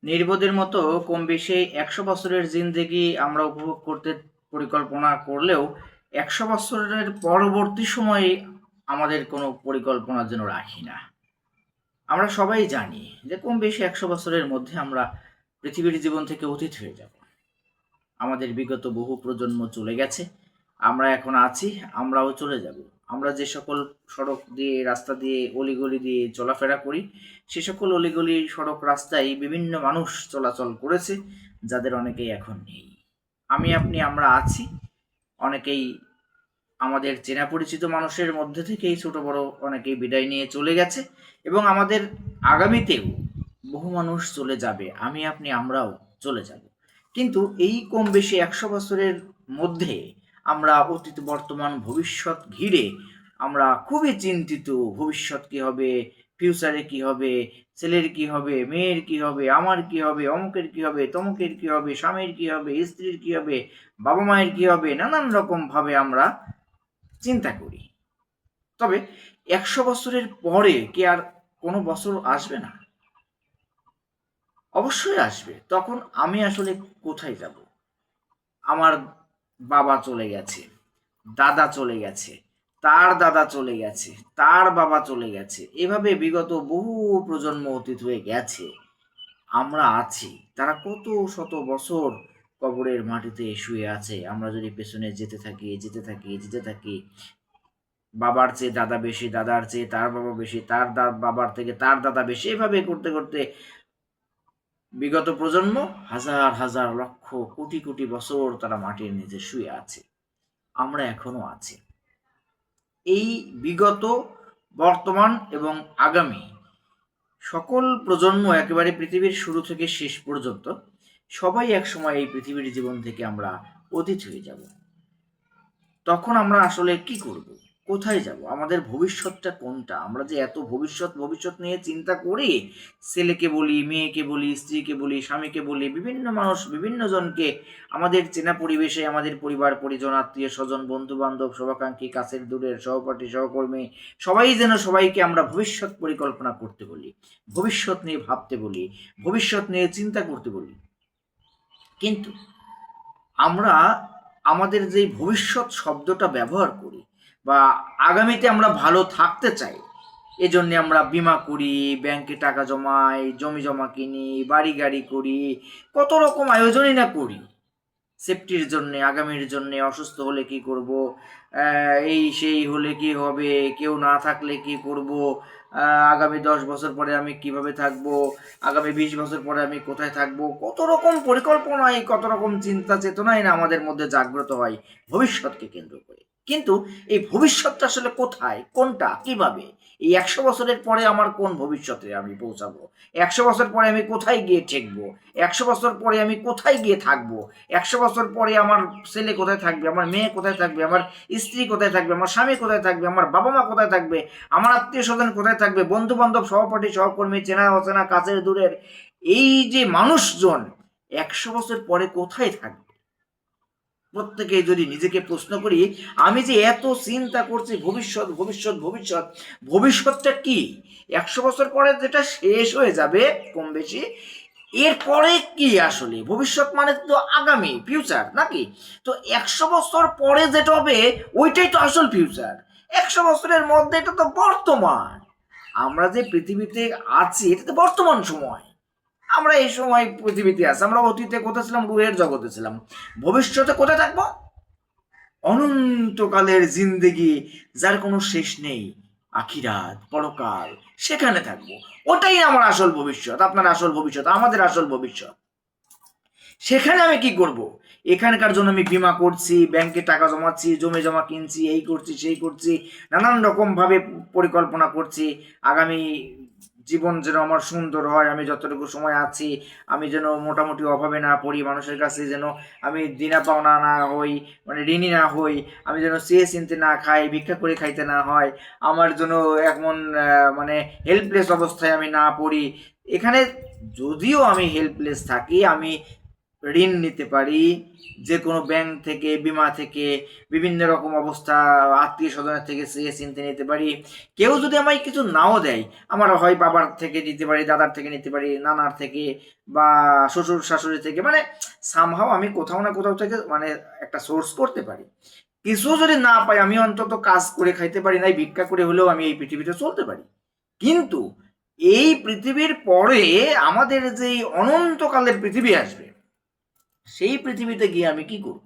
নির্বোধের মতো কম বেশি ১০০ বছরের জিন্দেগি আমরা উপভোগ করতে পরিকল্পনা করলেও ১০০ বছরের পরবর্তী সময়ে আমাদের কোনো পরিকল্পনা যেন রাখি না। আমরা সবাই জানি যে কম বেশি ১০০ বছরের মধ্যে আমরা পৃথিবীর জীবন থেকে অতীত হয়ে যাব। আমাদের বিগত বহু প্রজন্ম চলে গেছে, আমরা এখন আছি, আমরাও চলে যাব। আমরা যে সকল সড়ক দিয়ে, রাস্তা দিয়ে, অলিগলি দিয়ে চলাফেরা করি, সে সকল অলিগলি, সড়ক, রাস্তায় বিভিন্ন মানুষ চলাচল করেছে, যাদের অনেকেই এখন নেই। আমি, আপনি, আমরা আছি, অনেকেই আমাদের চেনা পরিচিত মানুষের মধ্যে থেকেই ছোট বড় অনেকেই বিদায় নিয়ে চলে গেছে, এবং আমাদের আগামীতেও বহু মানুষ চলে যাবে। আমি, আপনি, আমরাও চলে যাব। কিন্তু এই কম বেশি ১০০ বছরের মধ্যে আমরা অতীত, বর্তমান, ভবিষ্যৎ ঘিরে আমরা খুবই চিন্তিত। ভবিষ্যৎ কি হবে, ফিউচারে কি হবে, ছেলের কি হবে, মেয়ের কি হবে, আমার কি হবে, অমুকের কি হবে, তমুকের কি হবে, স্বামীর কি হবে, স্ত্রীর কি হবে, বাবা মায়ের কি হবে, নানান রকম ভাবে আমরা চিন্তা করি। তবে ১০০ বছরের পরে কি আর কোনো বছর আসবে না? অবশ্যই আসবে। তখন আমি আসলে কোথায় যাব? আমার বাবা চলে গেছে, দাদা চলে গেছে, তার দাদা চলে গেছে, তার বাবা চলে গেছে, এভাবে বিগত বহু প্রজন্ম অতীত হয়ে গেছে। আমরা আছি, তারা কত শত বছর কবরের মাটিতে শুয়ে আছে। আমরা যদি পেছনে যেতে থাকি, যেতে থাকি, যেতে থাকি, বাবার চেয়ে দাদা বেশি, দাদার চেয়ে তার বাবা বেশি, তার বাবার থেকে তার দাদা বেশি, এভাবে করতে করতে বিগত প্রজন্ম হাজার হাজার লক্ষ কোটি কোটি বছর তারা মাটির নিচে শুয়ে আছে। আমরা এখনো আছি। এই বিগত, বর্তমান এবং আগামী সকল প্রজন্ম, একেবারে পৃথিবীর শুরু থেকে শেষ পর্যন্ত সবাই একসময় এই পৃথিবীর জীবন থেকে আমরা অতীত হয়ে যাব। তখন আমরা আসলে কি করব? কোথায় যাব? আমাদের ভবিষ্যৎটা কোনটা? আমরা যে এত ভবিষ্যৎ ভবিষ্যৎ নিয়ে চিন্তা করি, ছেলেকে বলি, মেয়েকে বলি, স্ত্রীকে বলি, স্বামীকে বলি, বিভিন্ন মানুষ, বিভিন্ন জনকে, আমাদের চেনা পরিবেশে, আমাদের পরিবার পরিজন, আত্মীয় স্বজন, বন্ধু বান্ধব, শুভাকাঙ্ক্ষী, কাছের দূরের, সহপাঠী, সহকর্মী, সবাই যেন সবাইকে আমরা ভবিষ্যৎ পরিকল্পনা করতে বলি, ভবিষ্যৎ নিয়ে ভাবতে বলি, ভবিষ্যৎ নিয়ে চিন্তা করতে বলি। কিন্তু আমরা আমাদের যে ভবিষ্যৎ শব্দটা ব্যবহার করি, বা আগামীতে আমরা ভালো থাকতে চাই, এজন্য আমরা বিমা করি, ব্যাংকে টাকা জমাই, জমি জমা কিনি, বাড়ি গাড়ি করি, কত রকম আয়োজনই না করি সেফটির জন্যে, আগামীর জন্যে। অসুস্থ হলে কি করব, এই সেই হলে কি হবে, কেউ না থাকলে কি করব, আগামী ১০ বছর পরে আমি কিভাবে থাকবো, আগামী ২০ বছর পরে আমি কোথায় থাকবো, কত রকম পরিকল্পনায়, কত রকম চিন্তা চেতনাই না আমাদের মধ্যে জাগ্রত হয় ভবিষ্যৎকে কেন্দ্র করে। কিন্তু এই ভবিষ্যৎটা আসলে কোথায়, কোনটা, কিভাবে? এই ১০০ বছরের পরে আমার কোন ভবিষ্যতে আমি পৌঁছাবো? ১০০ বছর পরে আমি কোথায় গিয়ে ঠেকবো? ১০০ বছর পরে আমি কোথায় গিয়ে থাকবো? ১০০ বছর পরে আমার ছেলে কোথায় থাকবে, আমার মেয়ে কোথায় থাকবে, আমার স্ত্রী কোথায় থাকবে, আমার স্বামী কোথায় থাকবে, আমার বাবা মা কোথায় থাকবে, আমার আত্মীয় স্বজন কোথায় থাকবে, বন্ধু বান্ধব, সহপাঠী, সহকর্মী, চেনা অচেনা, কাছের দূরের, এই যে মানুষজন ১০০ বছর পরে কোথায় থাকবে? প্রত্যেকে যদি নিজেকে প্রশ্ন করি, আমি যে এত চিন্তা করছি ভবিষ্যৎ ভবিষ্যৎ ভবিষ্যৎ, ভবিষ্যৎটা কি? ১০০ বছর পরে যেটা শেষ হয়ে যাবে কম বেশি, এরপরে কি আসলে ভবিষ্যৎ? মানে তো আগামী, ফিউচার নাকি? তো ১০০ বছর পরে যেটা হবে ওইটাই তো আসল ফিউচার। ১০০ বছরের মধ্যে এটা তো বর্তমান। আমরা যে পৃথিবীতে আছি এটা তো বর্তমান সময়। আমরা এই সময় পৃথিবীতে আছি, আমরা অতীতে কোথায় ছিলাম? রুহের জগতে ছিলাম। ভবিষ্যতে কোথায় থাকবো? অনন্তকালের জিন্দেগি, যার কোনো শেষ নেই, আখিরাত, পরকাল, সেখানে থাকবো। ওটাই আমার আসল ভবিষ্যৎ, আপনার আসল ভবিষ্যৎ, আমাদের আসল ভবিষ্যৎ। সেখানে আমি কি করব? এখানকার জন্য আমি বিমা করছি, ব্যাংকে টাকা জমাচ্ছি, জমি জমা কিনছি, এই করছি, সেই করছি, নানান রকমভাবে পরিকল্পনা করছি। আগামী জীবন যেন আমার সুন্দর হয়, আমি যতটুকু সময় আছি আমি যেন মোটামুটি অভাবে না পড়ি, মানুষের কাছে যেন আমি দিনা পাওনা না হই, মানে ঋণী না হই, আমি যেন চেয়ে চিনতে না খাই, ভিক্ষা করে খাইতে না হয়, আমার যেন এমন মানে হেল্পলেস অবস্থায় আমি না পড়ি। এখানে যদিও আমি হেল্পলেস থাকি, আমি ঋণ নিতে পারি, যে কোনো ব্যাংক থেকে, বিমা থেকে, বিভিন্ন রকম অবস্থা, আত্মীয় স্বজনের থেকে চিনতে নিতে পারি। কেউ যদি আমায় কিছু নাও দেয়, আমার হয় বাবার থেকে নিতে পারি, দাদার থেকে নিতে পারি, নানার থেকে, বা শ্বশুর শাশুড়ি থেকে, মানে সামহাও আমি কোথাও না কোথাও থেকে মানে একটা সোর্স করতে পারি। কিছু যদি না পাই, আমি অন্তত কাজ করে খাইতে পারি, নাই ভিক্ষা করে হলেও আমি এই পৃথিবীতে চলতে পারি। কিন্তু এই পৃথিবীর পরে আমাদের যে অনন্তকালের পৃথিবী আসবে, সেই পৃথিবীতে গিয়ে আমি কি করব?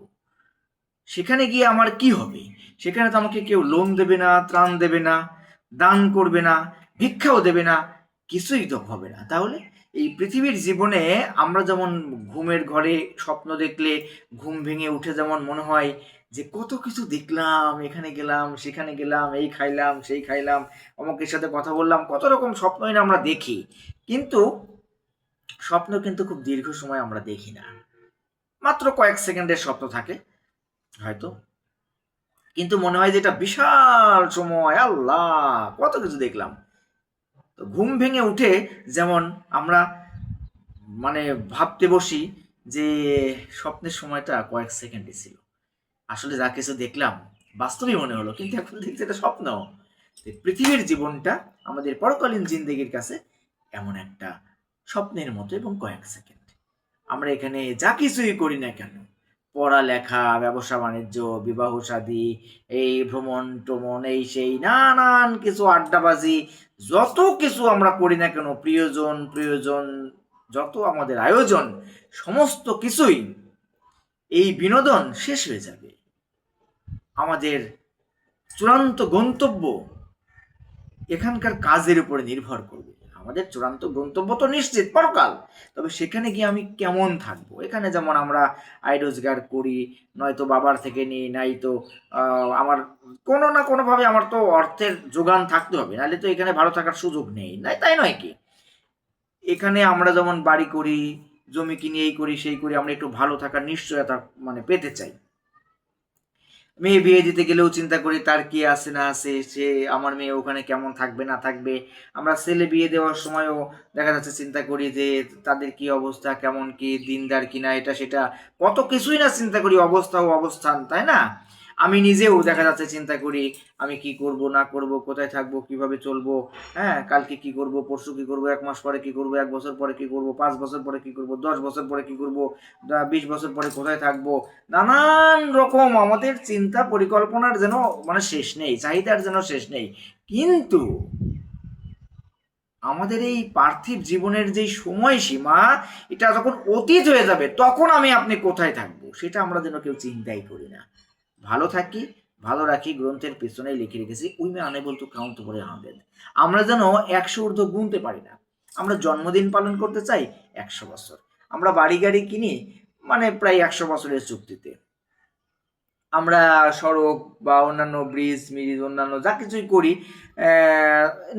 সেখানে গিয়ে আমার কি হবে? সেখানে তো আমাকে কেউ লোন দেবে না, ত্রাণ দেবে না, দান করবে না, ভিক্ষাও দেবে না, কিছুই তো হবে না। তাহলে এই পৃথিবীর জীবনে আমরা যেমন ঘুমের ঘরে স্বপ্ন দেখলে ঘুম ভেঙে উঠে যেমন মনে হয় যে কত কিছু দেখলাম, এখানে গেলাম, সেখানে গেলাম, এই খাইলাম, সেই খাইলাম, অমুকের সাথে কথা বললাম, কত রকম স্বপ্নই না আমরা দেখি। কিন্তু স্বপ্ন কিন্তু খুব দীর্ঘ সময় আমরা দেখি না, মাত্র কয়েক সেকেন্ডের স্বপ্ন থাকে হয়তো, কিন্তু মনে হয় যে এটা বিশাল সময়, আল্লাহ কত কিছু দেখলাম। তো ঘুম ভেঙে উঠে যেমন আমরা মানে ভাবতে বসি যে স্বপ্নের সময়টা কয়েক সেকেন্ডে ছিল, আসলে যা কিছু দেখলাম বাস্তবই মনে হলো, কিন্তু এখন দেখছি এটা স্বপ্ন। পৃথিবীর জীবনটা আমাদের পরকালীন জিন্দেগির কাছে এমন একটা স্বপ্নের মতো, এবং কয়েক সেকেন্ড। আমরা এখানে যা কিছুই করি না কেন, পড়ালেখা, ব্যবসা বাণিজ্য, বিবাহ শাদী, এই ভ্রমণ টমন, এই সেই নানান কিছু, আড্ডাবাজি, যত কিছু আমরা করি না কেন, প্রিয়জন যত আমাদের আয়োজন, সমস্ত কিছুই এই বিনোদন শেষ হয়ে যাবে। আমাদের চূড়ান্ত গন্তব্য এখানকার কাজের উপরে নির্ভর করবে। আমাদের চূড়ান্ত গন্তব্য তো নিশ্চিত পরকাল, তবে সেখানে গিয়ে আমি কেমন থাকবো? এখানে যেমন আমরা আয় রোজগার করি, নয়তো বাবার থেকে নিই, নাই তো আমার কোনো না কোনোভাবে আমার তো অর্থের যোগান থাকতে হবে, নাহলে তো এখানে ভালো থাকার সুযোগ নেই, নাই তাই নয় কি? এখানে আমরা যেমন বাড়ি করি, জমি কিনে, এই করি সেই করি, আমরা একটু ভালো থাকার নিশ্চয়তা মানে পেতে চাই। মেয়ে বিয়ে দিতে গেলেও চিন্তা করি তার কি আছে না আছে, সে আমার মেয়ে ওখানে কেমন থাকবে না থাকবে। আমরা ছেলে বিয়ে দেওয়ার সময়ও দেখা যাচ্ছে চিন্তা করি যে তাদের কি অবস্থা, কেমন কি, দিনদার কিনা, এটা সেটা কত কিছুই না চিন্তা করি, অবস্থা ও অবস্থান, তাই না? আমি নিজেও দেখা যাচ্ছে চিন্তা করি আমি কি করব না করব, কোথায় থাকবো, কিভাবে চলবো, হ্যাঁ, কালকে কি করব, পরশু কি করব, 1 মাস পরে কি করব, 1 বছর পরে কি করব, 5 বছর পরে কি করব, 10 বছর পরে কি করব, 20 বছর পরে কোথায় থাকবো। নানান রকম আমাদের চিন্তা পরিকল্পনার যেন মানে শেষ নেই, চাহিদার যেন শেষ নেই। কিন্তু আমাদের এই পার্থিব জীবনের যে সময়সীমা, এটা যখন অতীত হয়ে যাবে, তখন আমি আপনি কোথায় থাকবো সেটা আমরা যেন কেউ চিন্তাই করি না। ভালো থাকি, ভালো রাখি, গ্রন্থের পেছনেই লিখে রেখেছি, we may unable to count করে 100। আমরা যেন 100 ঊর্ধ্ব গুনতে পারি না। আমরা জন্মদিন পালন করতে চাই 100 বছর, আমরা বাড়ি গাড়ি কিনি মানে প্রায় 100 বছরের চুক্তিতে, আমরা সড়ক বা অন্যান্য ব্রিজ মিরিজ অন্যান্য যা কিছুই করি,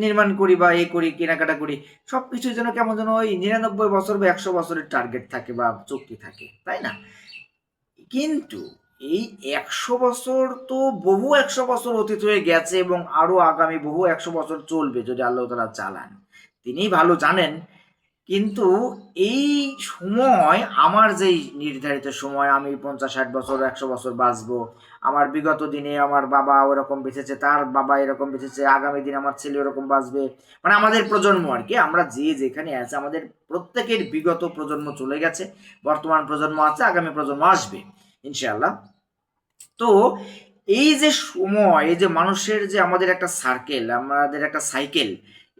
নির্মাণ করি বা এই করি, কেনাকাটা করি, সব কিছুই যেন কেমন যেন ওই 99 বছর বা 100 বছরের টার্গেট থাকে বা চুক্তি থাকে, তাই না? কিন্তু এই 100 বছর তো বহু 100 বছর অতীত হয়ে গেছে, এবং আরো আগামী বহু 100 বছর চলবে যদি আল্লাহ তাআলা চালান, তিনি ভালো জানেন। কিন্তু এই সময়, আমার যেই নির্ধারিত সময়, আমি 50-60 বছর 100 বছর বাঁচবো, আমার বিগত দিনে আমার বাবা ওরকম বেঁচেছে, তার বাবা এরকম বেঁচেছে, আগামী দিনে আমার ছেলে ওরকম বাঁচবে, মানে আমাদের প্রজন্ম আর কি, আমরা যে যেখানে আছে আমাদের প্রত্যেকের বিগত প্রজন্ম চলে গেছে, বর্তমান প্রজন্ম আছে, আগামী প্রজন্ম আসবে ইনশাআল্লাহ। তো এই যে সময়, এই যে মানুষের যে আমাদের একটা সার্কেল, আমাদের একটা সাইকেল,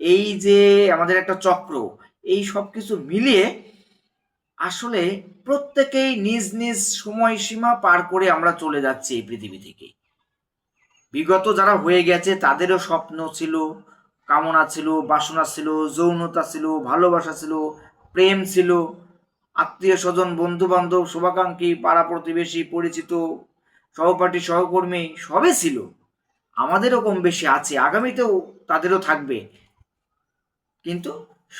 এই যে আমাদের একটা চক্র, এই সব কিছু মিলিয়ে আসলে প্রত্যেকেই নিজ নিজ সময়সীমা পার করে আমরা চলে যাচ্ছি এই পৃথিবী থেকে। বিগত যারা হয়ে গেছে তাদেরও স্বপ্ন ছিল, কামনা ছিল, বাসনা ছিল, যৌনতা ছিল, ভালোবাসা ছিল, প্রেম ছিল, আত্মীয় স্বজন, বন্ধু বান্ধব, শুভাকাঙ্ক্ষী, পাড়া প্রতিবেশী, পরিচিত, সহপাঠী, সহকর্মী, সবই ছিল। আমাদেরও কম বেশি আছে, আগামীতেও তাদেরও থাকবে। কিন্তু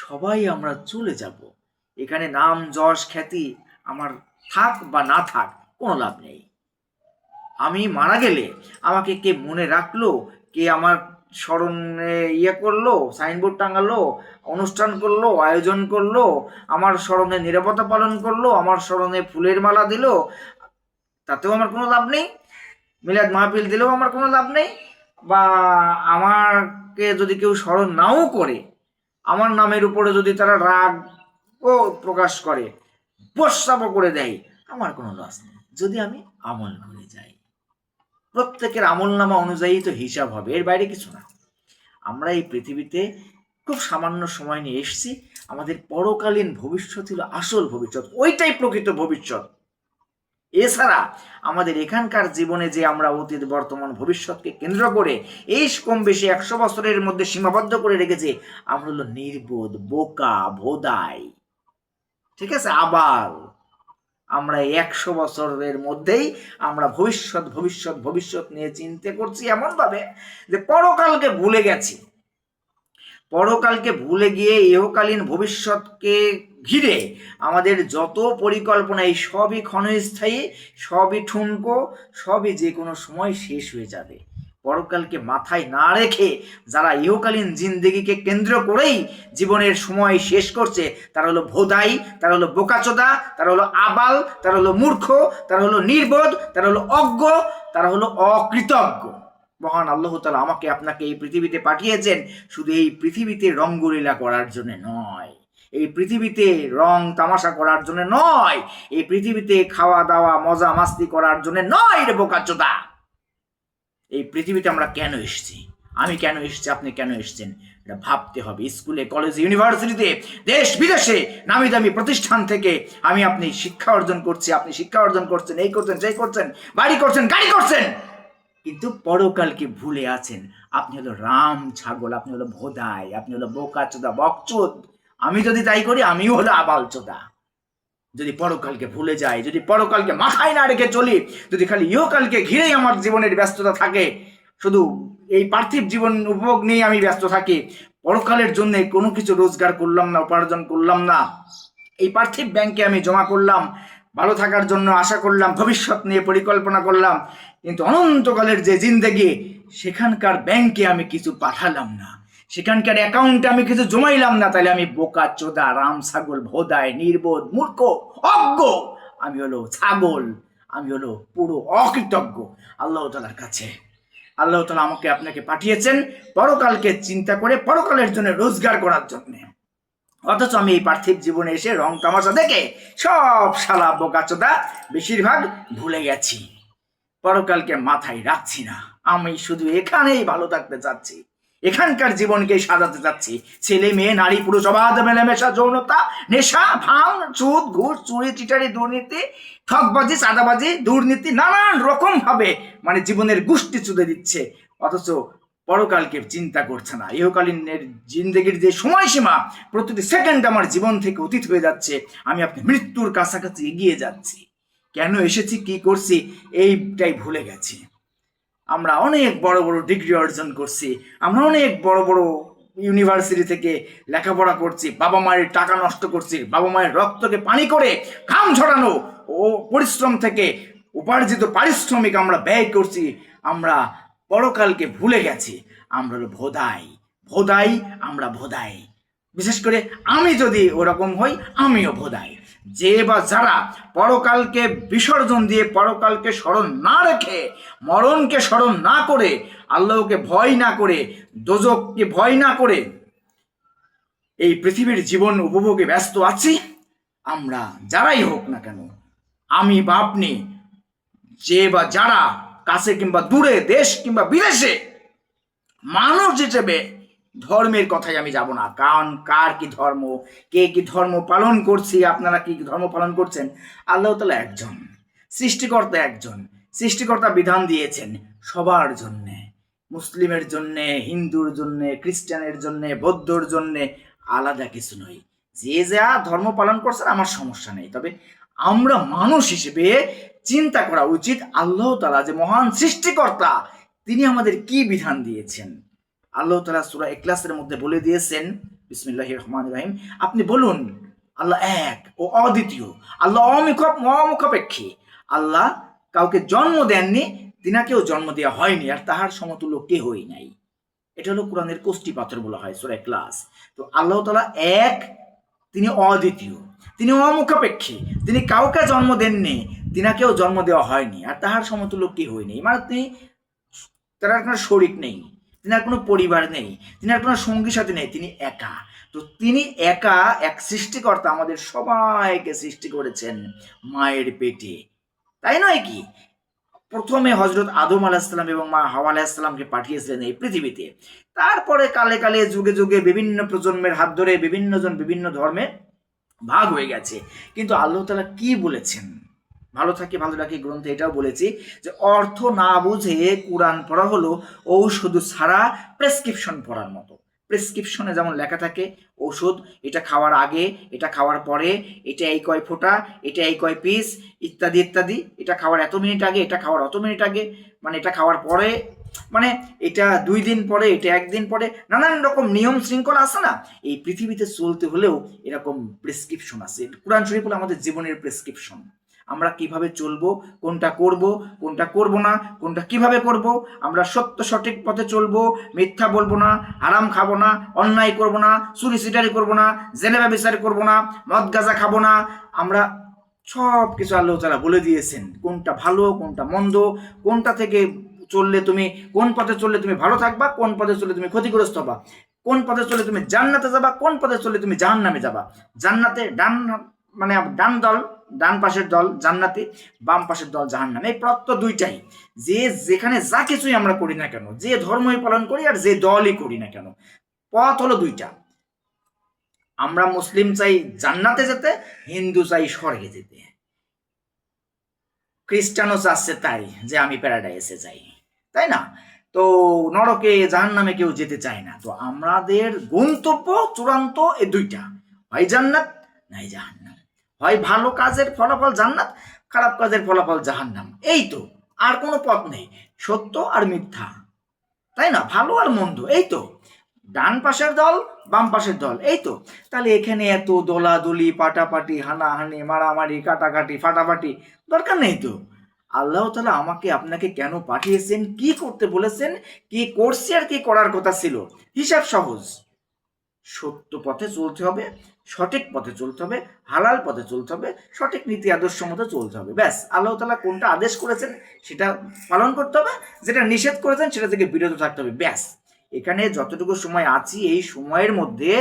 সবাই আমরা চলে যাব। এখানে নাম যশ খ্যাতি আমার থাক বা না থাক কোনো লাভ নেই। আমি মারা গেলে আমাকে কে মনে রাখলো, কে আমার স্মরণে করলো, সাইনবোর্ড টাঙালো, অনুষ্ঠান করলো, আয়োজন করলো, আমার স্মরণে নীরবতা পালন করলো, আমার স্মরণে ফুলের মালা দিল, তাতেও আমার কোনো লাভ নেই। মিলাদ মাহফিল দিলেও আমার কোনো লাভ নেই। বা আমাকে যদি কেউ স্মরণ নাও করে, আমার নামের উপরে যদি তারা রাগ ও প্রকাশ করে, প্রস্তাবও করে দেয়, আমার কোনো লস নেই যদি আমি আমল করে যাই। প্রত্যেকের আমল নামা অনুযায়ী তো হিসাব হবে, এর বাইরে কিছু না। আমরা এই পৃথিবীতে খুব সামান্য সময় নিয়ে এসেছি। আমাদের পরকালীন ভবিষ্যৎ ছিল আসল ভবিষ্যৎ, ওইটাই প্রকৃত ভবিষ্যৎ। এছাড়া আমাদের এখানকার জীবনে যে আমরা অতীত বর্তমান ভবিষ্যৎকে কেন্দ্র করে এই কম বেশি 100 বছরের মধ্যে সীমাবদ্ধ করে রেখেছে, আমরা হলো নির্বোধ, বোকা, ভোদাই, ঠিক আছে, আবাল। আমরা 100 বছরের মধ্যেই আমরা ভবিষ্যৎ ভবিষ্যৎ ভবিষ্যৎ নিয়ে চিন্তা করছি এমনভাবে যে পরকালকে ভুলে গেছি। পরকালকে ভুলে গিয়ে ইহকালীন ভবিষ্যৎকে ঘিরে আমাদের যত পরিকল্পনা, এই সবই ক্ষণস্থায়ী, সবই ঠুনকো, সবই যে কোনো সময় শেষ হয়ে যাবে। পরকালকে মাথায় না রেখে যারা ইহকালীন জিন্দেগিকে কেন্দ্র করেই জীবনের সময় শেষ করছে, তারা হলো ভোদাই, তারা হলো বোকাচোদা, তারা হলো আবাল, তারা হলো মূর্খ, তারা হলো নির্বোধ, তারা হলো অজ্ঞ, তারা হলো অকৃতজ্ঞ। মহান আল্লাহ তাআলা আমাকে আপনাকে এই পৃথিবীতে পাঠিয়েছেন শুধু এই পৃথিবীতে রঙ্গলীলা করার জন্য নয়, এই পৃথিবীতে রং তামাশা করার জন্য নয়, এই পৃথিবীতে খাওয়া দাওয়া মজা মাস্তি করার জন্য নয় রে বোকাচোদা। এই পৃথিবীতে আমরা কেন এসেছি, আমি কেন এসেছি, আপনি কেন এসেছেন, এটা ভাবতে হবে। স্কুলে, কলেজে, ইউনিভার্সিটিতে, দেশ বিদেশে নামি দামি প্রতিষ্ঠান থেকে আমি আপনি শিক্ষা অর্জন করছি, আপনি শিক্ষা অর্জন করছেন, এই করছেন, সেই করছেন, বাড়ি করছেন, গাড়ি করছেন, কিন্তু পরকালকে ভুলে আছেন। আপনি হলো রাম ছাগল, আপনি হলো ভোদাই, আপনি হলো বোকাচোদা, বকচোদ। আমি যদি তাই করি, আমিও হলো আবালচোদা। যদি পরকালকে ভুলে যাই, যদি পরকালকে মাথায় না রেখে চলি, যদি খালি ইহকালকে ঘিরেই আমার জীবনের ব্যস্ততা থাকে, শুধু এই পার্থিব জীবন উপভোগ নিয়ে আমি ব্যস্ত থাকি, পরকালের জন্য কোনো কিছু রোজগার করলাম না, উপার্জন করলাম না, এই পার্থিব ব্যাংকে আমি জমা করলাম, ভালো থাকার জন্য আশা করলাম, ভবিষ্যৎ নিয়ে পরিকল্পনা করলাম, কিন্তু অনন্তকালের যে জিন্দেগি, সেখানকার ব্যাংকে আমি কিছু পাঠালাম না, সেখানকার অ্যাকাউন্টে আমি কিছু জমাইলাম না, তাহলে আমি বোকা চোদা, রাম ছাগল, ভোদায়, নির্বোধ, মূর্খ, অজ্ঞ, আমি হলো ছাগল, আমি হলো পুরো অকৃতজ্ঞ আল্লাহ তাআলার কাছে। আল্লাহ তাআলা আমাকে আপনাকে পাঠিয়েছেন পরকালকে চিন্তা করে, পরকালের জন্য রোজগার করার জন্য। অথচ আমি এই পার্থিব জীবনে এসে রং তামাশা দেখে সব শালা বোকাচোদা বেশিরভাগ ভুলে গেছি, পরকালকে মাথায় রাখছি না। আমি শুধু এখানেই ভালো থাকতে চাচ্ছি, এখানকার জীবনকে সাজাতে চাচ্ছি। ছেলে মেয়ে, নারী পুরুষ, অবাধ মেলামেশা, যৌনতা, নেশা, ভাঙ, সুদ, ঘুষ, চুরি, চিটারি, দুর্নীতি, ঠকবাজি, চাঁদাবাজি, দুর্নীতি, নানান রকম ভাবে মানে জীবনের গোষ্ঠী চুদে দিচ্ছে, অথচ পরকালকে চিন্তা করছে না। ইহকালীনের জিন্দগির যে সময়সীমা, প্রতিটি সেকেন্ড আমার জীবন থেকে অতীত হয়ে যাচ্ছে, আমি আপনি মৃত্যুর কাছাকাছি এগিয়ে যাচ্ছি। কেন এসেছি, কি করছি, এইটাই ভুলে গেছি। আমরা অনেক বড় বড় ডিগ্রি অর্জন করছি, আমরা অনেক বড় বড় ইউনিভার্সিটি থেকে লেখাপড়া করছি, বাবা মায়ের টাকা নষ্ট করছি, বাবা মায়ের রক্তকে পানি করে ঘাম ঝরানো ও পরিশ্রম থেকে উপার্জিত পারিশ্রমিক আমরা ব্যয় করছি। আমরা পরকালকে ভুলে গেছি। আমরা হলো ভোদাই, ভোদাই, আমরা ভোদাই। বিশেষ করে আমি যদি ওরকম হই, আমিও ভোদাই। যে বা যারা পরকালকে বিসর্জন দিয়ে, পরকালকে স্মরণ না রেখে, মরণকে স্মরণ না করে, আল্লাহকে ভয় না করে, দোজখকে ভয় না করে এই পৃথিবীর জীবন উপভোগে ব্যস্ত আছি, আমরা যারাই হোক না কেন, আমি বা আপনি, যে বা যারা কাছে কিংবা দূরে, দেশ কিংবা বিদেশে, মানুষ হিসেবে ধর্মের কথাই আমি যাব না। কারণ কার কি ধর্ম, কে কি ধর্ম পালন করছি, আপনারা কি ধর্ম পালন করছেন, আল্লাহ তাআলা একজন, সৃষ্টিকর্তা একজন। সৃষ্টিকর্তা বিধান দিয়েছেন সবার জন্যে, মুসলিমের জন্যে, হিন্দুর জন্যে, খ্রিস্টানের জন্যে, বৌদ্ধর জন্যে, আলাদা কিছু নয়। যে যা ধর্ম পালন করছেন আমার সমস্যা নেই, তবে আমরা মানুষ হিসেবে চিন্তা করা উচিত আল্লাহ তাআলা যে মহান সৃষ্টিকর্তা, তিনি আমাদের কি বিধান দিয়েছেন। আল্লাহ তাআলা সূরা ইখলাসের মধ্যে বলে দিয়েছেন, বিসমিল্লাহির রহমানির রহিম, আপনি বলুন আল্লাহ এক ও অদ্বিতীয়, আল্লাহ অমুখাপেক্ষী, আল্লাহ কাউকে জন্ম দেননি, তিনাকেও জন্ম দেওয়া হয়নি, আর তাহার সমতুল্য কেহই নাই। এটা হলো কোরআনের কষ্টি পাথর বলা হয় সূরা ইখলাস। তো আল্লাহ তাআলা এক, তিনি অদ্বিতীয়, তিনি অমুখাপেক্ষী, তিনি কাউকে জন্ম দেননি, তিনাকেও জন্ম দেওয়া হয়নি, আর তাহার সমতুল্য কি হয়নি, মানে তিনি, তার কোনো শরিক নেই, তিনার কোনো পরিবার নেই, তিনার কোনো সঙ্গী সাথী নেই, তিনি একা। তো তিনি একা এক সৃষ্টিকর্তা, আমাদের সবাইকে সৃষ্টি করেছেন মায়ের পেটে, তাই নয় কি? প্রথমে হজরত আদম আলাহিসাল্লাম এবং মা হাওয়া আলাহিসাল্লামকে পাঠিয়েছিলেন এই পৃথিবীতে। তারপরে কালে কালে যুগে যুগে বিভিন্ন প্রজন্মের হাত ধরে বিভিন্ন জন বিভিন্ন ধর্মে ভাগ হয়ে গেছে। কিন্তু আল্লাহ তাআলা কি বলেছেন, ভালো থাকে ভালো রাখি গ্রন্থে এটাও বলেছি যে অর্থ না বুঝে কোরআন পড়া হলো ঔষধ ছাড়া প্রেসক্রিপশন পড়ার মতো। প্রেসক্রিপশনে যেমন লেখা থাকে ওষুধ, এটা খাওয়ার আগে, এটা খাওয়ার পরে, এটা এই কয় ফোঁটা, এটা এই কয় পিস, ইত্যাদি ইত্যাদি, এটা খাওয়ার এত মিনিট আগে, এটা খাওয়ার অত মিনিট আগে, মানে এটা খাওয়ার পরে, মানে এটা 2 দিন পরে, এটা 1 দিন পরে, নানান রকম নিয়ম শৃঙ্খলা আছে না। এই পৃথিবীতে চলতে হলেও এরকম প্রেসক্রিপশন আছে। কোরআন শরীফ হলো আমাদের জীবনের প্রেসক্রিপশন। আমরা কিভাবে চলবো, কোনটা করব, কোনটা করব না, কোনটা কিভাবে করব, আমরা সত্য সঠিক পথে চলবো, মিথ্যা বলবো না, হারাম খাবো না, অন্যায় করব না, চুরি সিটারি করবো না, জেনে ব্যভিচার করবো না, মদ গাঁজা খাবো না, আমরা সব কিছু আল্লাহ তাআলা বলে দিয়েছেন, কোনটা ভালো কোনটা মন্দ, কোনটা থেকে চললে তুমি, কোন পথে চললে তুমি ভালো থাকবা, কোন পথে চললে তুমি ক্ষতিগ্রস্ত হবা, কোন পথে চললে তুমি জান্নাতে যাবা, কোন পথে চললে তুমি জাহান্নামে যাবা। জান্নাতে ডান, মানে ডান দল, ডান পাশের দল জান্নাতে, বাম পাশের দল জাহান্নামে, এই পথ তো দুইটাই। যে যেখানে যা কিছুই আমরা করি না কেন, যে ধর্মই পালন করি আর যে দলই করি না কেন, পথ হলো দুইটা। আমরা মুসলিম চাই জান্নাতে যেতে, হিন্দু চাই স্বর্গে যেতে, খ্রিস্টানও চাচ্ছে তাই যে আমি প্যারাডাইসে যাই, তাই না? তো নরকে জাহান্নামে কেউ যেতে চায় না। তো আমাদের গন্তব্য চূড়ান্ত এই দুইটা, হয় জান্নাত নাই জাহান্নাম, হয় ভালো কাজের ফলাফল জান্নাত, খারাপ কাজের ফলাফল জাহান্নাম, এই তো, আর কোনো পথ নেই। সত্য আর মিথ্যা, তাই না? ভালো আর মন্দ, এই তো, ডান পাশের দল বাম পাশের দল, এই তো। তাহলে এখানে এত দলাদলি, পাটাপাটি, হানাহানি, মারামারি, কাটাকাটি, ফাটাফাটি দরকার নেই তো। আল্লাহ তাআলা আমাকে আপনাকে কেন পাঠিয়েছেন, কি করতে বলেছেন, কি করছে আর কি করার কথা ছিল, হিসাব সহজ। সত্য পথে চলতে হবে, সঠিক পথে চলতে হবে, হালাল পথে চলতে হবে, সঠিক নীতি আদর্শ মতো চলতে হবে, ব্যাস। আল্লাহ তাআলা কোনটা আদেশ করেছেন সেটা পালন করতে হবে, যেটা নিষেধ করেছেন সেটা থেকে বিরত থাকতে হবে, ব্যাস। এখানে যতটুকু সময় আছি এই সময়ের মধ্যে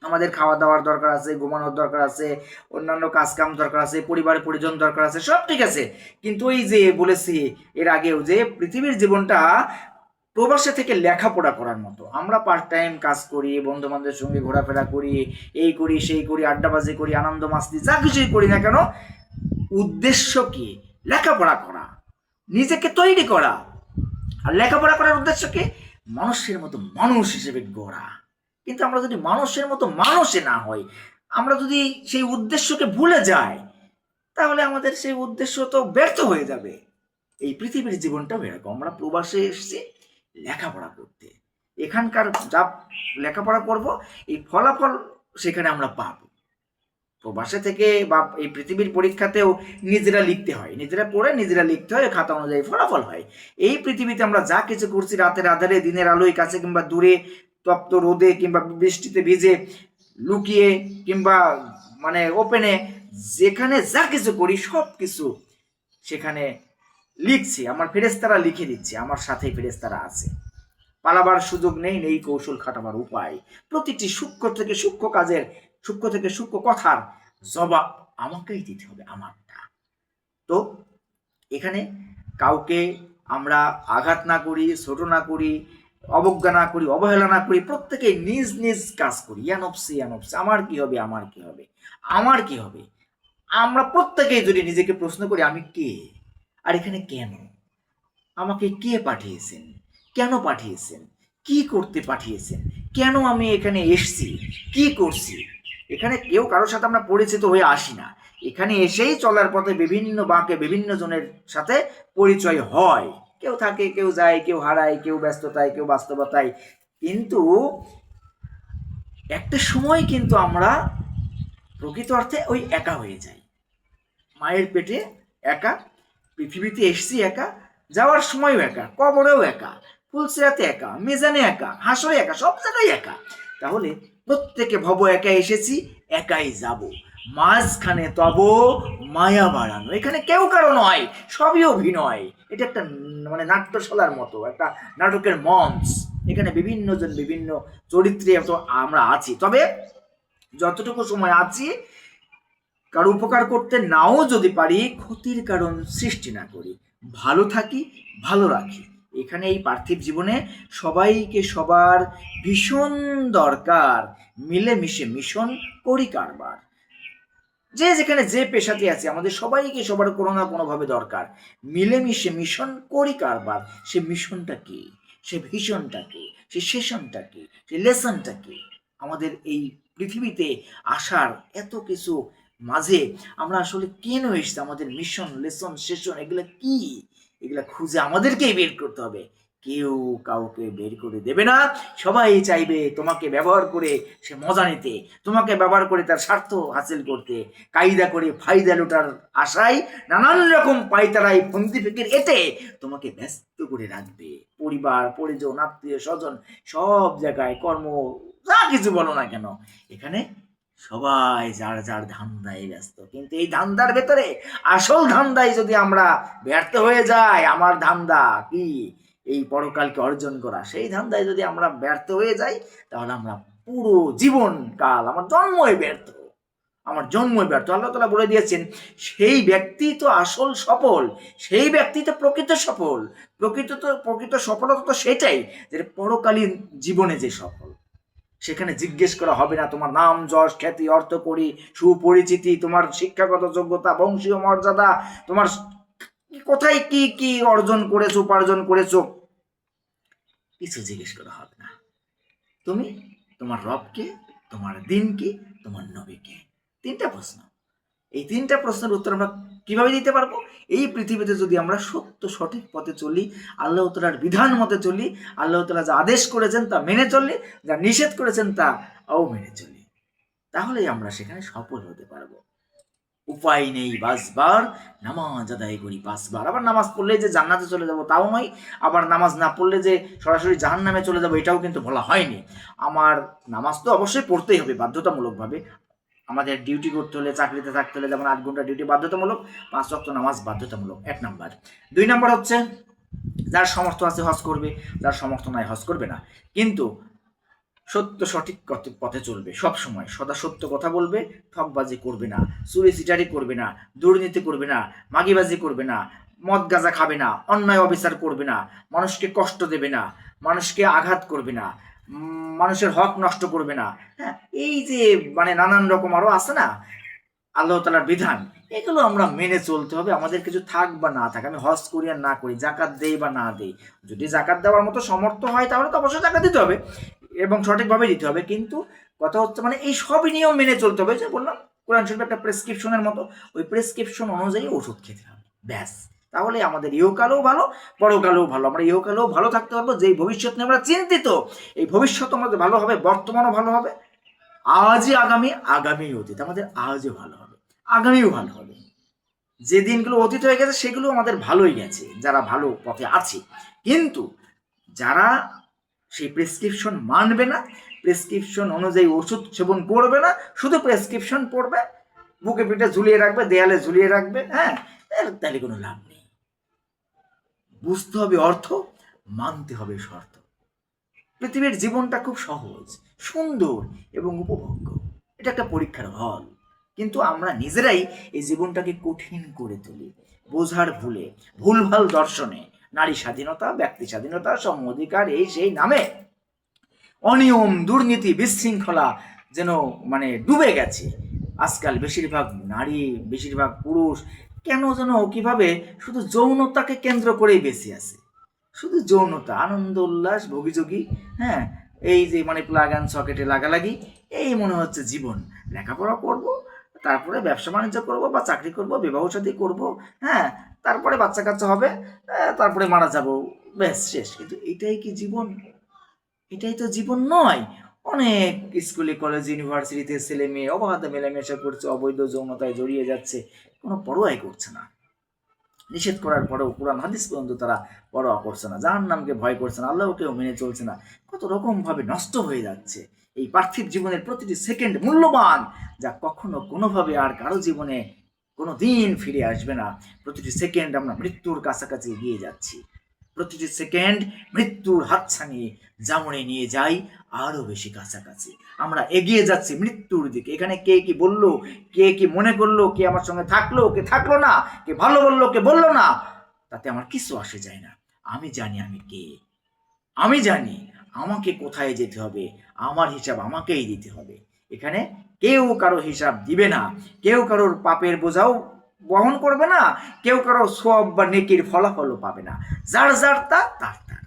আমাদের খাওয়া দাওয়ার দরকার আছে, ঘুমানোর দরকার আছে, অন্যান্য কাজ কাম দরকার আছে, পরিবার পরিজন দরকার আছে, সব ঠিক আছে। কিন্তু ওই যে বলেছি এর আগেও যে পৃথিবীর জীবনটা প্রবাসে থেকে লেখাপড়া করার মতো। আমরা পার্ট টাইম কাজ করি, বন্ধু বান্ধবের সঙ্গে ঘোরাফেরা করি, এই করি সেই করি, আড্ডাবাজি করি, আনন্দ মাস্তি যা কিছুই করি না কেন, উদ্দেশ্য কি? লেখাপড়া করা, নিজেকে তৈরি করা। আর লেখাপড়া করার উদ্দেশ্য কি? মানুষের মতো মানুষ হিসেবে গড়া। কিন্তু আমরা যদি মানুষের মতো মানুষে না হই, আমরা যদি সেই উদ্দেশ্যকে ভুলে যাই, তাহলে আমাদের সেই উদ্দেশ্য তো ব্যর্থ হয়ে যাবে। এই পৃথিবীর জীবনটাও এরকম, আমরা প্রবাসে এসেছি লেখাপড়া করতে, এখানকার যা লেখাপড়া করব এই ফলাফল সেখানে আমরা পাব। প্রবাসে থেকে বা এই পৃথিবীর পরীক্ষাতেও নিজেরা লিখতে হয়, নিজেরা পড়ে নিজেরা লিখতে হয়, খাতা অনুযায়ী ফলাফল হয়। এই পৃথিবীতে আমরা যা কিছু করছি, রাতের আধারে, দিনের আলোয়, কাছে কিংবা দূরে, তপ্ত রোদে কিংবা বৃষ্টিতে ভিজে, লুকিয়ে কিংবা মানে ওপেনে, যেখানে যা কিছু করি সব কিছু সেখানে লিখছি, আমার ফেরেশতারা লিখে দিচ্ছে, আমার সাথে ফেরেশতারা আছে। পালাবার সুযোগ নেই, নেই কৌশল খাটাবার উপায়। প্রতিটি সূক্ষ্ম থেকে সূক্ষ্ম কাজের, সূক্ষ্ম থেকে সূক্ষ্ম কথার জবাব আমাকেই দিতে হবে, আমারটা। তো এখানে কাউকে আমরা আঘাত না করি, ছোট না করি, অবজ্ঞা না করি, অবহেলা না করি, প্রত্যেকে নিজ নিজ কাজ করি। ইয়ানফসি ইয়ানফসি, আমার কি হবে, আমার কি হবে, আমার কি হবে। আমরা প্রত্যেকেই যদি নিজেকে প্রশ্ন করি আমি কে, আর এখানে কেন, আমাকে কে পাঠিয়েছেন, কেন পাঠিয়েছেন, কি করতে পাঠিয়েছেন, কেন আমি এখানে এসছি, কি করছি। এখানে কেউ কারোর সাথে আমরা পরিচিত হয়ে আসি না, এখানে এসেই চলার পথে বিভিন্ন বাঁকে বিভিন্ন জনের সাথে পরিচয় হয়। কেউ থাকে, কেউ যায়, কেউ হারায়, কেউ ব্যস্ততায়, কেউ বাস্তবতায়। কিন্তু একটা সময় কিন্তু আমরা প্রকৃত অর্থে ওই একা হয়ে যাই, মায়ের পেটে একা, পৃথিবীতে এসছি একা, যাওয়ার সময়ও একা, কবরেও একা, ফুলসিরাতে একা, মিজানে একা, হাসরে একা, সব জায়গায় একা। তাহলে প্রত্যেকে ভব একা এসেছি, একাই যাব, মাঝখানে তব মায়া বাড়ানো। এখানে কেউ কারো নয়, সবই অভিনয়। এটা একটা মানে নাট্যশালার মতো একটা নাটকের মঞ্চ। এখানে বিভিন্ন জন বিভিন্ন চরিত্রে আমরা আছি। তবে যতটুকু সময় আছি কারো উপকার করতে নাও যদি পারি, ক্ষতির কারণ সৃষ্টি না করি, ভালো থাকি, ভালো রাখি। এখানে এই পার্থিব জীবনে সবাইকে সবার ভীষণ দরকার, মিলেমিশে মিশন করি কারবার। যে যেখানে যে পেশাতে আছে আমাদের সবাইকে সবার কোনো না কোনোভাবে দরকার, মিলেমিশে মিশন করি কারবার। সে মিশনটা কি, সে ভিশনটা কি, সে সেশনটা কি, সে লেসনটা কি? আমাদের এই পৃথিবীতে আসার এত কিছু মাঝে আমরা আসলে কেন এসেছি, আমাদের মিশন, লেসন, সেশন এগুলো কি, এগুলো খুঁজে আমাদেরকেই বের করতে হবে। কেউ কাউকে বের করে দেবে না। সবাই চাইবে তোমাকে ব্যবহার করে সে মজা নিতে, তোমাকে ব্যবহার করে তার স্বার্থ হাসিল করতে, কায়দা করে ফায়দা লুটার আশায় নানান রকম পায়তারাই ফন্দি ফিকির এতে তোমাকে ব্যস্ত করে রাখবে। পরিবার, পরিজন, আত্মীয় স্বজন, সব জায়গায় কর্ম, যা কিছু বলো না কেন, এখানে সবাই যার যার ধান্দায় ব্যস্ত। কিন্তু এই ধান্দার ভেতরে আসল ধান্দায় যদি আমরা ব্যর্থ হয়ে যাই, আমার ধান্দা কি এই পরকালকে অর্জন করা, সেই ধান্দায় যদি আমরা ব্যর্থ হয়ে যাই, তাহলে আমরা পুরো জীবন কাল আমার জন্মই ব্যর্থ, আমার জন্মই ব্যর্থ। আল্লাহ তাআলা বলে দিয়েছেন, সেই ব্যক্তি তো আসল সফল, সেই ব্যক্তি তো প্রকৃত সফল। প্রকৃত সফলতা তো সেটাই, যে পরকালীন জীবনে যে সফল। সেখানে জিজ্ঞেস করা হবে না তোমার নাম, যশ, খ্যাতি, অর্থ, করি, সুপরিচিতি, তোমার শিক্ষাগত যোগ্যতা, বংশীয় মর্যাদা, তোমার কোথায় কি কি অর্জন করেছো, উপার্জন করেছো, কিছু জিজ্ঞেস করা হবে না। তুমি তোমার রবকে, তোমার দিন কি, তোমার নবীকে। তিনটা প্রশ্ন। এই তিনটা প্রশ্নের উত্তর আমরা কিভাবে দিতে পারবো? এই পৃথিবীতে যদি আমরা সত্য সঠিক পথে চলি, আল্লাহ তাআলার বিধান মতে চলি, আল্লাহ তাআলা যা আদেশ করেছেন তা মেনে চলি, যা নিষেধ করেছেন তাও মেনে চলি, তাহলেই আমরা সেখানে সফল হতে পারবো। উপায় নেই বাঁচবার, নামাজ আদায় করি 5 বার। আবার নামাজ পড়লে যে জান্নাতে চলে যাব তাও নয়, আবার নামাজ না পড়লে যে সরাসরি জাহান্নামে চলে যাব এটাও কিন্তু বলা হয়নি। আমার নামাজ তো অবশ্যই পড়তেই হবে বাধ্যতামূলকভাবে। আমাদের ডিউটি করতে হলে, চাকরিতে থাকতে হলে যেমন 8 ঘন্টা ডিউটি বাধ্যতামূলক, 5 ওয়াক্ত নামাজ বাধ্যতামূলক, 1 নাম্বার। 2 নাম্বার হচ্ছে যার সামর্থ্য আছে হজ করবে, যার সামর্থ্য নাই হজ করবে না। কিন্তু সত্য সঠিক পথে চলবে, সব সময় সদা সত্য কথা বলবে, ঠকবাজি করবে না, চুরি চিটারি করবে না, দুর্নীতি করবে না, মাগিবাজি করবে না, মদ গাঁজা খাবে না, অন্যায় অবিচার করবে না, মানুষকে কষ্ট দেবে না, মানুষকে আঘাত করবে না, মানুষের হক নষ্ট করবে না। হ্যাঁ, এই যে মানে নানান রকম আরো আছে না আল্লাহ তাআলার বিধান, এগুলো আমরা মেনে চলতে হবে। আমাদের কিছু থাক বা না থাক, আমি হজ করি আর না করি, জাকাত দেই বা না দেই, যদি জাকাত দেওয়ার মতো সমর্থ হয় তাহলে তো অবশ্যই জাকাত দিতে হবে এবং সঠিকভাবে দিতে হবে। কিন্তু কথা হচ্ছে মানে এই সবই নিয়ম মেনে চলতে হবে। যে বললাম কোরআন শরীফ একটা প্রেসক্রিপশনের মতো, ওই প্রেসক্রিপশন অনুযায়ী ওষুধ খেতে হবে, ব্যাস। তাহলে আমাদের ইহকালেও ভালো, পরকালেও ভালো। আমরা ইহকালেও ভালো থাকতে পারবো, যেই ভবিষ্যৎ নিয়ে আমরা চিন্তিত, এই ভবিষ্যৎ আমাদের ভালো হবে, বর্তমানও ভালো হবে, আজই আগামী, আগামী অতীত। আমাদের আজও ভালো হবে, আগামীও ভালো হবে। যে দিনগুলো অতীত হয়ে গেছে সেগুলো আমাদের ভালোই গেছে, যারা ভালো পথে আছে। কিন্তু যারা সেই প্রেসক্রিপশন মানবে না, প্রেসক্রিপশন অনুযায়ী ওষুধ সেবন করবে না, শুধু প্রেসক্রিপশন পড়বে, বুকে পিঠে ঝুলিয়ে রাখবে, দেয়ালে ঝুলিয়ে রাখবে, হ্যাঁ, তাহলে কোনো লাভ নেই। বুঝতে হবে অর্থ, মানতে হবে শর্ত। পৃথিবীর জীবনটা খুব সহজ, সুন্দর এবং উপভোগ্য। এটা একটা পরীক্ষার হল, কিন্তু আমরা নিজেরাই এই জীবনটাকে কঠিন করে তুলি বোঝার ভুলে, ভুলভাল দর্শনে, নারী স্বাধীনতা, ব্যক্তি স্বাধীনতা, সম অধিকার, এই সেই নামে অনিয়ম, দুর্নীতি, বিশৃঙ্খলা যেন মানে ডুবে গেছে। আজকাল বেশিরভাগ নারী, বেশিরভাগ পুরুষ কেন যেন কিভাবে শুধু যৌনতাকে কেন্দ্র করেই বেঁচে আছে, শুধু যৌনতা, আনন্দ, উল্লাস, ভোগীযোগী, হ্যাঁ, এই যে মানে প্লাগ অ্যান্ড সকেটে লাগালাগি, এই মনে হচ্ছে জীবন। লেখাপড়া করব, তারপরে ব্যবসা বাণিজ্য করব বা চাকরি করব, বিবাহ শাদী করব, হ্যাঁ, তারপরে বাচ্চা কাচ্চা হবে, তারপরে মারা যাব, ব্যাস শেষ। কিন্তু এটাই কি জীবন? এটাই তো জীবন নয়। অনেক স্কুলে, কলেজ, ইউনিভার্সিটিতে ছেলে মেয়ে অবাধ মেলামেশা করছে, অবৈধ যৌনতায় জড়িয়ে যাচ্ছে, কোনো পরোয়াই করছে না। নিষেধ করার পরেও কোরআন হাদিস পর্যন্ত তারা পরোয়া করছে না, জাহান্নামকে ভয় করছে না, আল্লাহকেও মেনে চলছে না। কত রকমভাবে নষ্ট হয়ে যাচ্ছে এই পার্থিব জীবনের প্রতিটি সেকেন্ড মূল্যবান, যা কখনো কোনোভাবে আর কারো জীবনে কোনো দিন ফিরে আসবে না। প্রতিটি সেকেন্ড আমরা মৃত্যুর কাছাকাছি এগিয়ে যাচ্ছি, প্রতিটি সেকেন্ড মৃত্যুর হাতছানি জামনে নিয়ে যাই আরো বেশি কাছাকাছি। আমরা এগিয়ে যাচ্ছি মৃত্যুর দিকে। এখানে কে কি বললো, কে কি মনে করলো, কে আমার সঙ্গে থাকলো, কে থাকলো না, কে ভালো বললো, কে বললো না, তাতে আমার কিছু আসে যায় না। আমি জানি আমি কে, আমি জানি আমাকে কোথায় যেতে হবে, আমার হিসাব আমাকেই দিতে হবে। এখানে কেউ কারো হিসাব দিবে না, কেউ কারোর পাপের বোঝাও বহন করবে না, কেউ কারো সওয়াব বা নেকির ফলাফলও পাবে না। যার যার তা তার তার।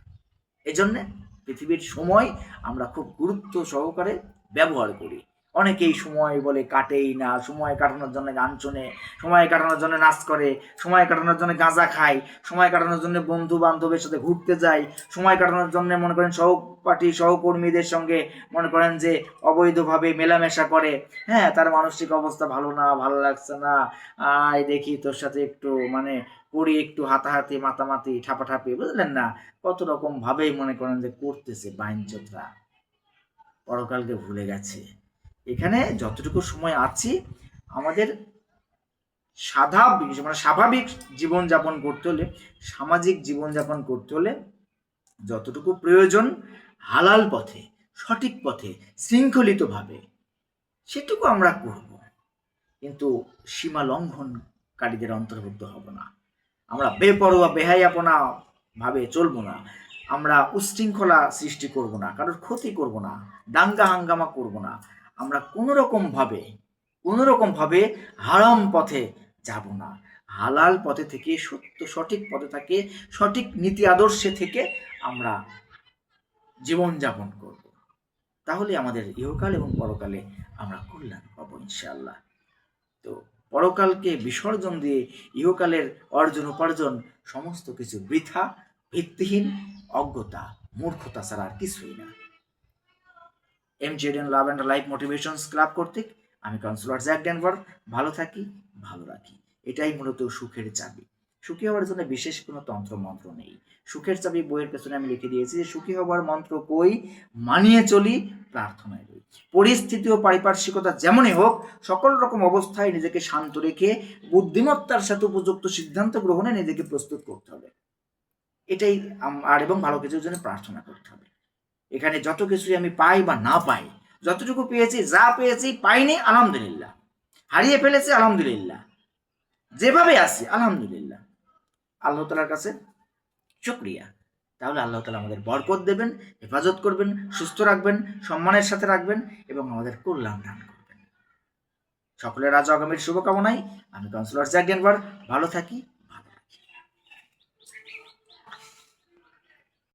এজন্যে পৃথিবীর সময় আমরা খুব গুরুত্ব সহকারে ব্যবহার করি। অনেকেই সময় বলে কাটেই না, সময় কাটানোর জন্য গান শোনে, সময় কাটানোর জন্য নাচ করে, সময় কাটানোর জন্য গাঁজা খায়, সময় কাটানোর জন্য বন্ধু বান্ধবের সাথে ঘুরতে যায়, সময় কাটানোর জন্য মনে করেন সহপাঠী সহকর্মীদের সঙ্গে মনে করেন যে অবৈধভাবে মেলামেশা করে। হ্যাঁ, তার মানসিক অবস্থা ভালো না, ভালো লাগছে না, আয় দেখি তোর সাথে একটু মানে করি, একটু হাতাহাতি মাতামাতি ঠাপাঠাপি, বুঝলেন না, কত রকম ভাবেই মনে করেন যে করতেছে বাইনচোদরা, পরকালকে ভুলে গেছে। এখানে যতটুকু সময় আছি আমাদের মানে স্বাভাবিক জীবনযাপন করতে হলে, সামাজিক জীবনযাপন করতে হলে যতটুকু প্রয়োজন হালাল পথে, সঠিক পথে, শৃঙ্খলিতভাবে সেটুকু আমরা করব, কিন্তু সীমা লঙ্ঘনকারীদের অন্তর্ভুক্ত হব না। আমরা বেপরোয়া বেহায়াপনা ভাবে চলবো না, আমরা উচ্ছৃঙ্খলা সৃষ্টি করব না, কারোর ক্ষতি করব না, দাঙ্গা হাঙ্গামা করব না। আমরা কোনো রকম ভাবে হারাম পথে যাব না। হালাল পথে থেকে, সত্য সঠিক পথে থেকে, সঠিক নীতি আদর্শে থেকে আমরা জীবনযাপন করব। তাহলে আমাদের ইহকাল এবং পরকালে আমরা কল্যাণ পাবো ইনশাআল্লাহ। তো পরকালকে বিসর্জন দিয়ে ইহকালের অর্জন উপার্জন সমস্ত কিছু বৃথা, ভিত্তিহীন, অজ্ঞতা, মূর্খতা ছাড়া আর কিছুই না। MJDN love and life motivations club কর্তৃক আমি কাউন্সিলর জ্যাক ডেনভার ভালো থাকি, ভালো রাখি, এটাই মূলত সুখের চাবি। সুখী হওয়ার জন্য বিশেষ কোনো তন্ত্র মন্ত্র নেই। সুখের চাবি বইয়ের পেছনে আমি লিখে দিয়েছি যে সুখী হবার মন্ত্র কই, মানিয়ে চলি, প্রার্থনায় রই। পরিস্থিতি ও পারিপার্শ্বিকতা যেমনই হোক, সকল রকম অবস্থায় নিজেকে শান্ত রেখে বুদ্ধিমত্তার সাথে উপযুক্ত সিদ্ধান্ত গ্রহণে নিজেকে প্রস্তুত করতে হবে। এটাই আর এবং ভালো কিছুর জন্য প্রার্থনা করতে হবে। এখানে যত কিছুই আমি পাই বা না পাই, যতটুকু পেয়েছি, যা পেয়েছি, পাইনি আলহামদুলিল্লাহ, হারিয়ে ফেলেছি আলহামদুলিল্লাহ, যেভাবে আছি আলহামদুলিল্লাহ, আল্লাহ তাআলার কাছে শুকরিয়া। তাহলে আল্লাহ তাআলা আমাদের বরকত দেবেন, হেফাজত করবেন, সুস্থ রাখবেন, সম্মানের সাথে রাখবেন এবং আমাদের কল্যাণ দান করবেন। সকলের আজ আগামীর শুভকামনায় আমি কাউন্সিলর জ্যাক ডেনভার ভালো থাকি,